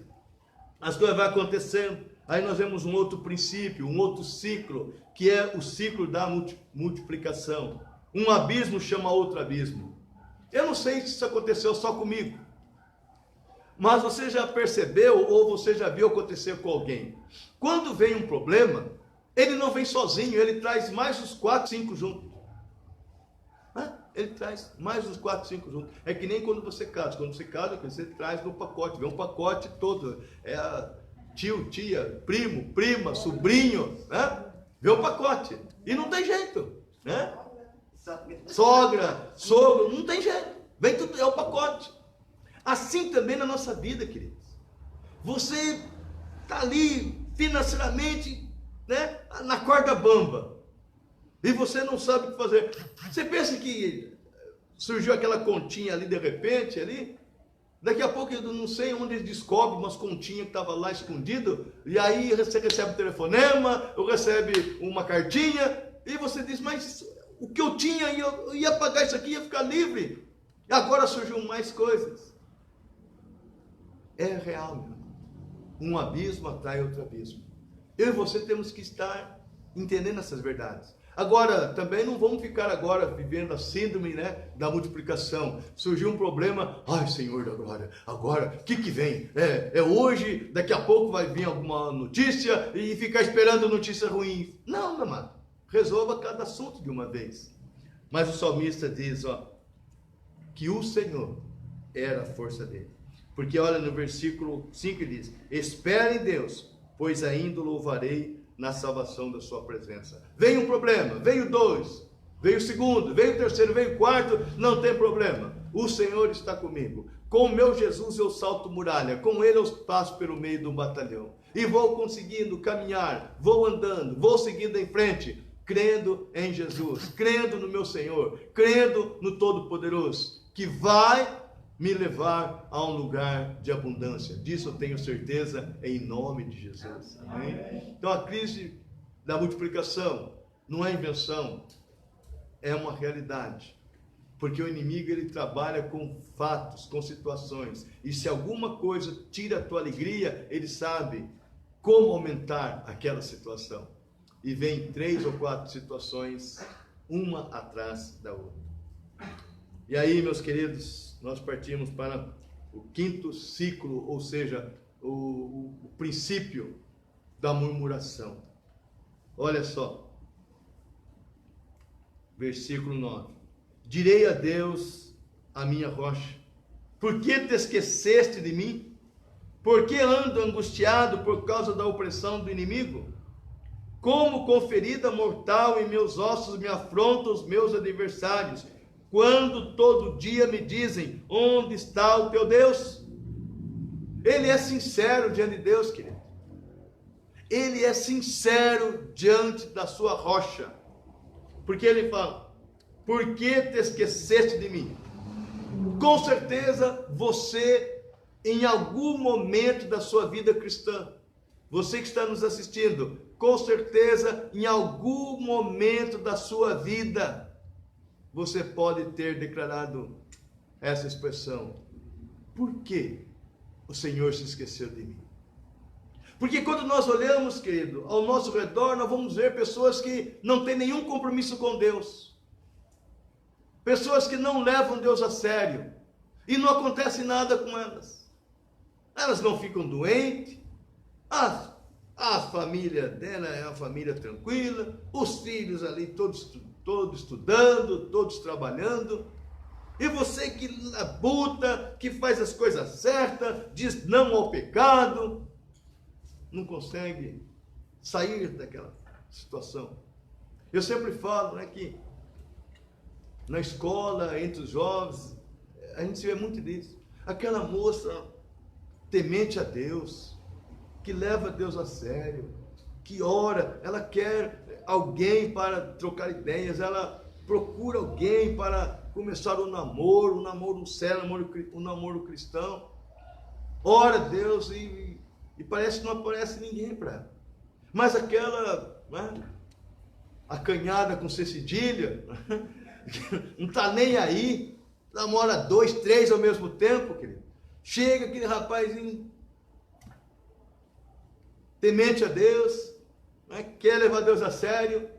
as coisas vão acontecendo, aí nós vemos um outro princípio, um outro ciclo, que é o ciclo da multiplicação. Um abismo chama outro abismo. Eu não sei se isso aconteceu só comigo, mas você já percebeu ou você já viu acontecer com alguém? Quando vem um problema, ele não vem sozinho, ele traz mais uns 4, 5 juntos. Ele traz mais uns 4, 5 juntos. É que nem quando você casa. Quando você casa, você traz no pacote. Vem um pacote todo. É tio, tia, primo, prima, sobrinho. Né? Vem um pacote. E não tem jeito. Né? Sogra, sogro, não tem jeito. Vem tudo, é o pacote. Assim também na nossa vida, queridos. Você está ali financeiramente, né, na corda bamba, e você não sabe o que fazer. Você pensa que surgiu aquela continha ali de repente, ali, daqui a pouco eu não sei onde eles descobrem umas continhas que estavam lá escondido, e aí você recebe um telefonema, ou recebe uma cartinha, e você diz, mas o que eu tinha, eu ia pagar isso aqui, ia ficar livre, e agora surgiu mais coisas. É real, meu irmão. Um abismo atrai outro abismo. Eu e você temos que estar entendendo essas verdades. Agora, também não vamos ficar agora vivendo a síndrome, né, da multiplicação. Surgiu um problema, ai Senhor da glória, agora, o que vem? É hoje, daqui a pouco vai vir alguma notícia e ficar esperando notícia ruim. Não, meu amado, resolva cada assunto de uma vez. Mas o salmista diz, que o Senhor era a força dele. Porque olha no versículo 5 ele diz, espere em Deus, pois ainda o louvarei na salvação da sua presença. Veio um problema, veio 2, veio o segundo, veio o terceiro, veio o quarto, não tem problema. O Senhor está comigo. Com o meu Jesus eu salto muralha, com ele eu passo pelo meio do batalhão. E vou conseguindo caminhar, vou andando, vou seguindo em frente, crendo em Jesus, crendo no meu Senhor, crendo no Todo-Poderoso, que vai me levar a um lugar de abundância. Disso eu tenho certeza, em nome de Jesus. Amém? Então a crise da multiplicação não é invenção, é uma realidade. Porque o inimigo ele trabalha com fatos, com situações. E se alguma coisa tira a tua alegria, ele sabe como aumentar aquela situação. E vem 3 ou 4 situações, uma atrás da outra. E aí, meus queridos, nós partimos para o 5º ciclo, ou seja, o princípio da murmuração. Olha só, versículo 9. Direi a Deus, a minha rocha, por que te esqueceste de mim? Por que ando angustiado por causa da opressão do inimigo? Como com ferida mortal em meus ossos me afrontam os meus adversários, quando todo dia me dizem, onde está o teu Deus? Ele é sincero diante de Deus, querido. Ele é sincero diante da sua rocha. Porque ele fala, por que te esqueceste de mim? Com certeza você, em algum momento da sua vida cristã, você que está nos assistindo, com certeza em algum momento da sua vida, você pode ter declarado essa expressão, por que o Senhor se esqueceu de mim? Porque quando nós olhamos, querido, ao nosso redor, nós vamos ver pessoas que não têm nenhum compromisso com Deus. Pessoas que não levam Deus a sério. E não acontece nada com elas. Elas não ficam doentes. A família dela é uma família tranquila, os filhos ali todos estudando, todos trabalhando. E você que labuta, que faz as coisas certas, diz não ao pecado, não consegue sair daquela situação. Eu sempre falo, né, que na escola, entre os jovens, a gente vê muito disso. Aquela moça temente a Deus, que leva Deus a sério, que ora, ela quer alguém para trocar ideias, ela procura alguém para começar um namoro sério, um namoro cristão. Ora a Deus e parece que não aparece ninguém para ela. Mas aquela, né, acanhada com C cedilha, não está nem aí, namora 2, 3 ao mesmo tempo, querido. Chega aquele rapazinho temente a Deus, né, quer levar Deus a sério,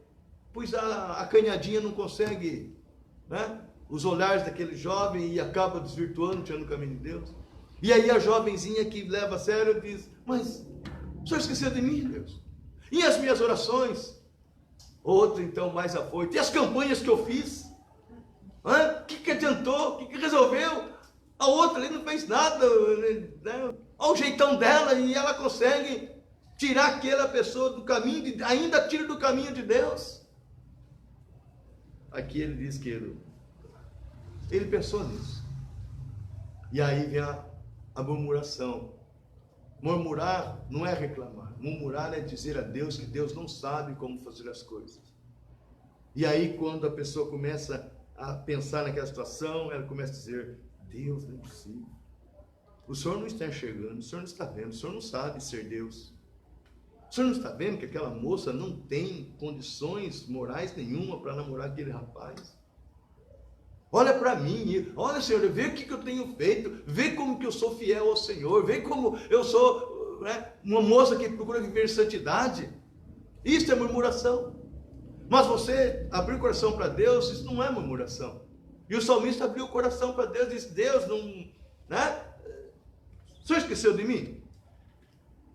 pois a acanhadinha não consegue, né, os olhares daquele jovem e acaba desvirtuando, tirando o caminho de Deus. E aí a jovenzinha que leva a sério diz: mas o senhor esqueceu de mim, Deus? E as minhas orações? Outro então mais afoito: e as campanhas que eu fiz? O que adiantou? O que resolveu? A outra ali não fez nada, né? Olha o jeitão dela, e ela consegue tirar aquela pessoa do caminho, ainda tira do caminho de Deus. Aqui ele diz que ele pensou nisso. E aí vem a murmuração. Murmurar não é reclamar. Murmurar é dizer a Deus que Deus não sabe como fazer as coisas. E aí quando a pessoa começa a pensar naquela situação, ela começa a dizer: Deus, não é possível. O Senhor não está enxergando, o Senhor não está vendo, o Senhor não sabe ser Deus. O senhor não está vendo que aquela moça não tem condições morais nenhuma para namorar aquele rapaz? Olha para mim, olha, Senhor, vê o que eu tenho feito, vê como que eu sou fiel ao Senhor, vê como eu sou, né, uma moça que procura viver santidade. Isso é murmuração. Mas você abrir o coração para Deus, isso não é murmuração. E o salmista abriu o coração para Deus e disse: Deus, não, né? O senhor esqueceu de mim?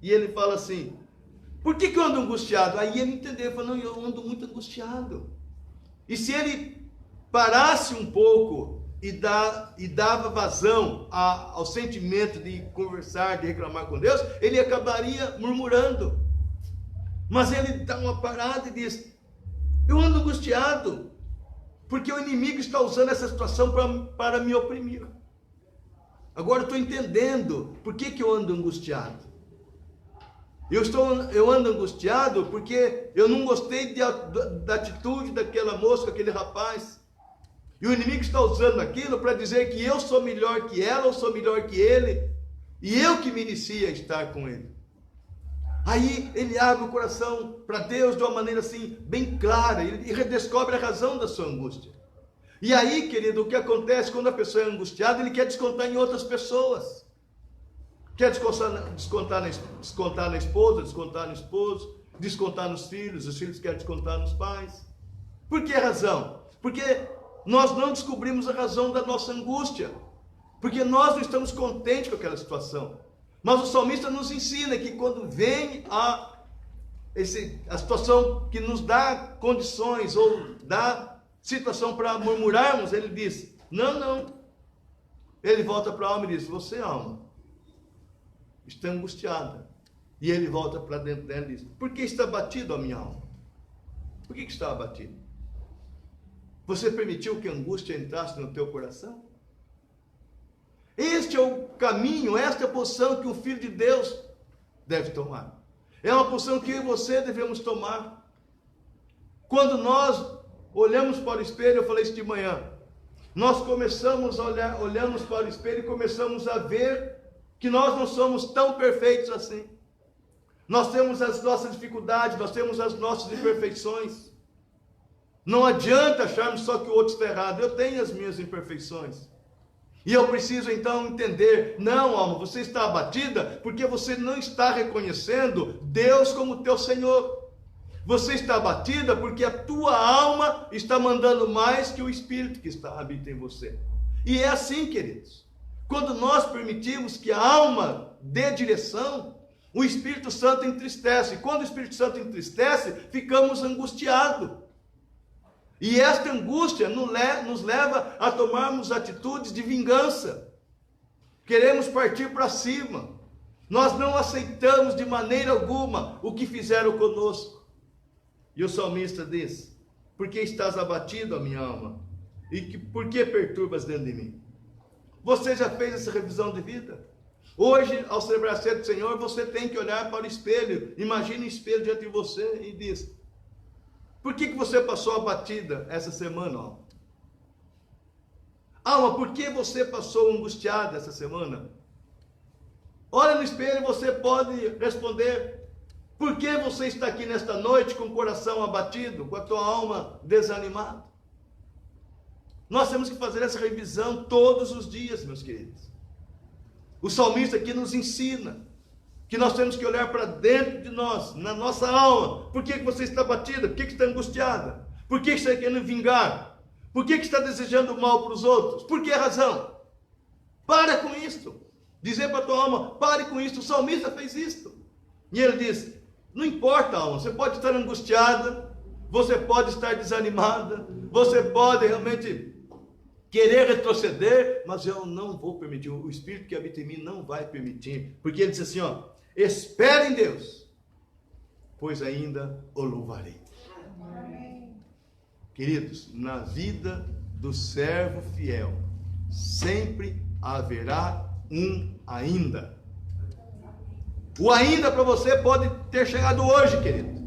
E ele fala assim: por que eu ando angustiado? Aí ele entendeu, falou: não, eu ando muito angustiado. E se ele parasse um pouco e dava vazão ao sentimento de conversar, de reclamar com Deus, ele acabaria murmurando. Mas ele dá uma parada e diz: eu ando angustiado, porque o inimigo está usando essa situação para me oprimir. Agora eu estou entendendo por que eu ando angustiado. Eu ando angustiado porque eu não gostei da atitude daquela moça, daquele rapaz. E o inimigo está usando aquilo para dizer que eu sou melhor que ela, eu sou melhor que ele, e eu que merecia estar com ele. Aí ele abre o coração para Deus de uma maneira assim, bem clara, e redescobre a razão da sua angústia. E aí, querido, o que acontece quando a pessoa é angustiada? Ele quer descontar em outras pessoas. Quer descontar na esposa, descontar no esposo, descontar nos filhos, os filhos querem descontar nos pais. Por que razão? Porque nós não descobrimos a razão da nossa angústia. Porque nós não estamos contentes com aquela situação. Mas o salmista nos ensina que quando vem a situação que nos dá condições ou dá situação para murmurarmos, ele diz: não. Ele volta para a alma e diz: você, alma, está angustiada. E ele volta para dentro dela e diz: por que está abatido a minha alma? Por que está abatido? Você permitiu que a angústia entrasse no teu coração? Este é o caminho, esta é a posição que o Filho de Deus deve tomar. É uma posição que eu e você devemos tomar. Quando nós olhamos para o espelho, eu falei isso de manhã, nós começamos a olhamos para o espelho e começamos a ver que nós não somos tão perfeitos assim. Nós temos as nossas dificuldades, nós temos as nossas imperfeições. Não adianta acharmos só que o outro está errado. Eu tenho as minhas imperfeições. E eu preciso então entender: não, alma, você está abatida porque você não está reconhecendo Deus como teu Senhor. Você está abatida porque a tua alma está mandando mais que o Espírito que habita em você. E é assim, queridos. Quando nós permitimos que a alma dê direção, O Espírito Santo entristece. E quando o Espírito Santo entristece, ficamos angustiados. E esta angústia nos leva a tomarmos atitudes de vingança. Queremos partir para cima. Nós não aceitamos de maneira alguma o que fizeram conosco. E o salmista diz: por que estás abatido, a minha alma? Por que perturbas dentro de mim? Você já fez essa revisão de vida? Hoje, ao celebrar a ceia do Senhor, você tem que olhar para o espelho. Imagine o espelho diante de você e diz: por que você passou abatida essa semana, alma? Alma, por que você passou angustiada essa semana? Olha no espelho e você pode responder: por que você está aqui nesta noite com o coração abatido, com a tua alma desanimada? Nós temos que fazer essa revisão todos os dias, meus queridos. O salmista aqui nos ensina que nós temos que olhar para dentro de nós, na nossa alma. Por que você está abatida? Por que está angustiada? Por que está querendo vingar? Por que está desejando mal para os outros? Por que razão? Para com isto. Dizer para a tua alma: pare com isto. O salmista fez isto. E ele diz: não importa, alma, você pode estar angustiada, você pode estar desanimada, você pode realmente querer retroceder, mas eu não vou permitir. O Espírito que habita em mim não vai permitir, porque ele diz assim, espere em Deus, pois ainda o louvarei. Amém. Queridos, na vida do servo fiel, sempre haverá um ainda. O ainda para você pode ter chegado hoje, querido.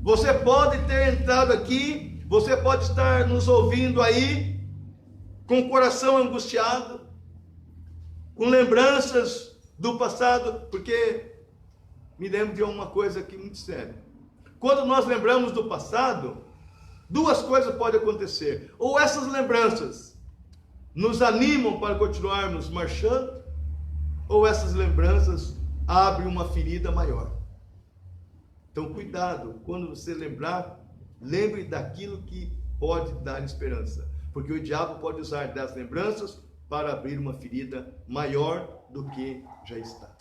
Você pode ter entrado aqui, você pode estar nos ouvindo aí, com o coração angustiado, com lembranças do passado, porque me lembro de uma coisa aqui muito séria. Quando nós lembramos do passado, duas coisas podem acontecer. Ou essas lembranças nos animam para continuarmos marchando, ou essas lembranças abrem uma ferida maior. Então, cuidado, quando você lembrar, lembre daquilo que pode dar esperança. Porque o diabo pode usar das lembranças para abrir uma ferida maior do que já está.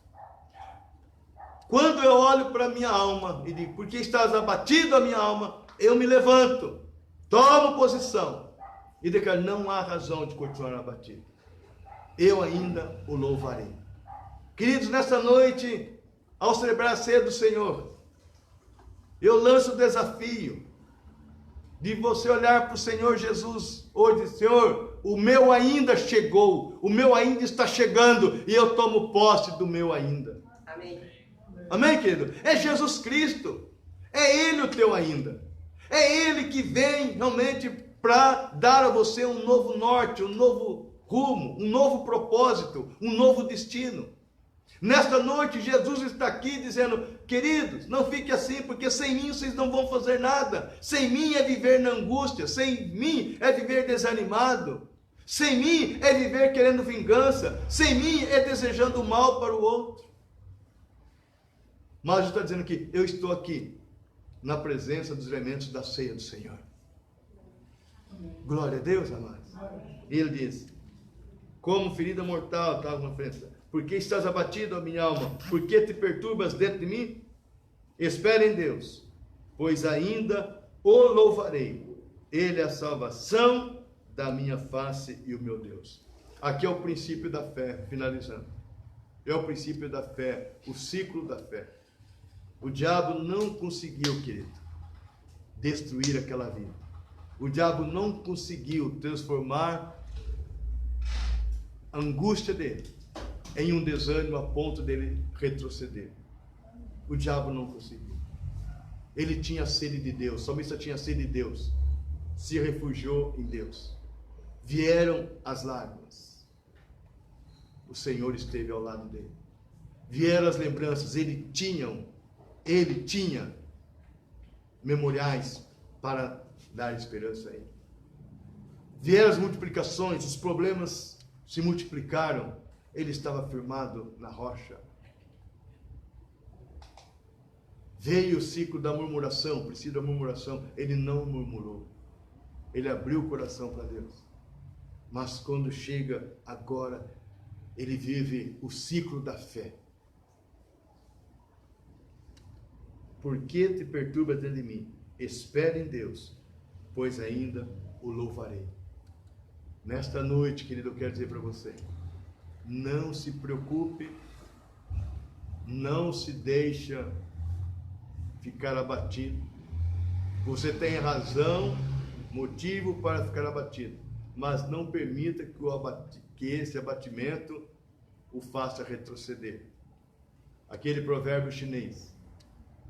Quando eu olho para a minha alma e digo: por que estás abatido a minha alma? Eu me levanto, tomo posição e declaro: não há razão de continuar abatido. Eu ainda o louvarei. Queridos, nessa noite, ao celebrar a ceia do Senhor, eu lanço o desafio de você olhar para o Senhor Jesus hoje: Senhor, o meu ainda chegou, o meu ainda está chegando, e eu tomo posse do meu ainda. Amém. Amém, querido? É Jesus Cristo, é Ele o teu ainda, é Ele que vem realmente para dar a você um novo norte, um novo rumo, um novo propósito, um novo destino. Nesta noite, Jesus está aqui dizendo: queridos, não fique assim, porque sem mim vocês não vão fazer nada. Sem mim é viver na angústia, sem mim é viver desanimado, sem mim é viver querendo vingança, sem mim é desejando mal para o outro. Mas Jesus está dizendo que eu estou aqui, na presença dos elementos da ceia do Senhor. Glória a Deus, amados. E ele diz: como ferida mortal, estava na frente: por que estás abatido, a minha alma? Por que te perturbas dentro de mim? Espere em Deus, pois ainda o louvarei. Ele é a salvação da minha face e o meu Deus. Aqui é o princípio da fé, finalizando. É o princípio da fé, o ciclo da fé. O diabo não conseguiu, querido, destruir aquela vida. O diabo não conseguiu transformar a angústia dele em um desânimo a ponto dele retroceder. O diabo não conseguiu. Ele tinha sede de Deus, o salmista tinha sede de Deus, se refugiou em Deus. Vieram as lágrimas, o Senhor esteve ao lado dele. Vieram as lembranças, ele tinha memoriais para dar esperança a ele. Vieram as multiplicações, os problemas se multiplicaram, ele estava firmado na rocha. Veio o ciclo da murmuração, o princípio da murmuração, ele não murmurou, ele abriu o coração para Deus. Mas quando chega agora, ele vive o ciclo da fé. Por que te perturba dentro de mim? Espere em Deus, pois ainda o louvarei. Nesta noite, querido, eu quero dizer para você, não se preocupe, não se deixa ficar abatido. Você tem razão, motivo para ficar abatido, mas não permita que esse abatimento o faça retroceder. Aquele provérbio chinês: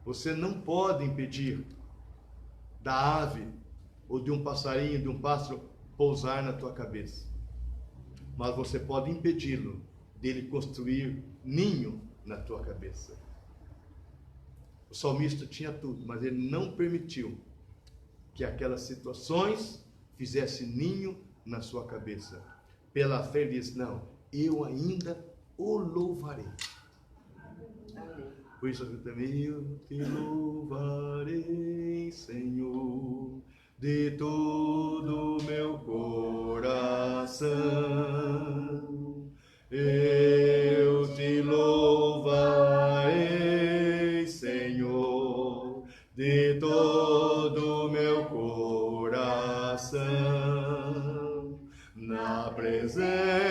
você não pode impedir da ave ou de um passarinho, de um pássaro pousar na tua cabeça, mas você pode impedi-lo dele construir ninho na tua cabeça. O salmista tinha tudo, mas ele não permitiu que aquelas situações fizessem ninho na sua cabeça. Pela fé ele diz: não, eu ainda o louvarei. Por isso eu também, eu te louvarei, Senhor, de todo o meu coração. Eu te louvarei, Senhor, de todo o meu coração. Na presença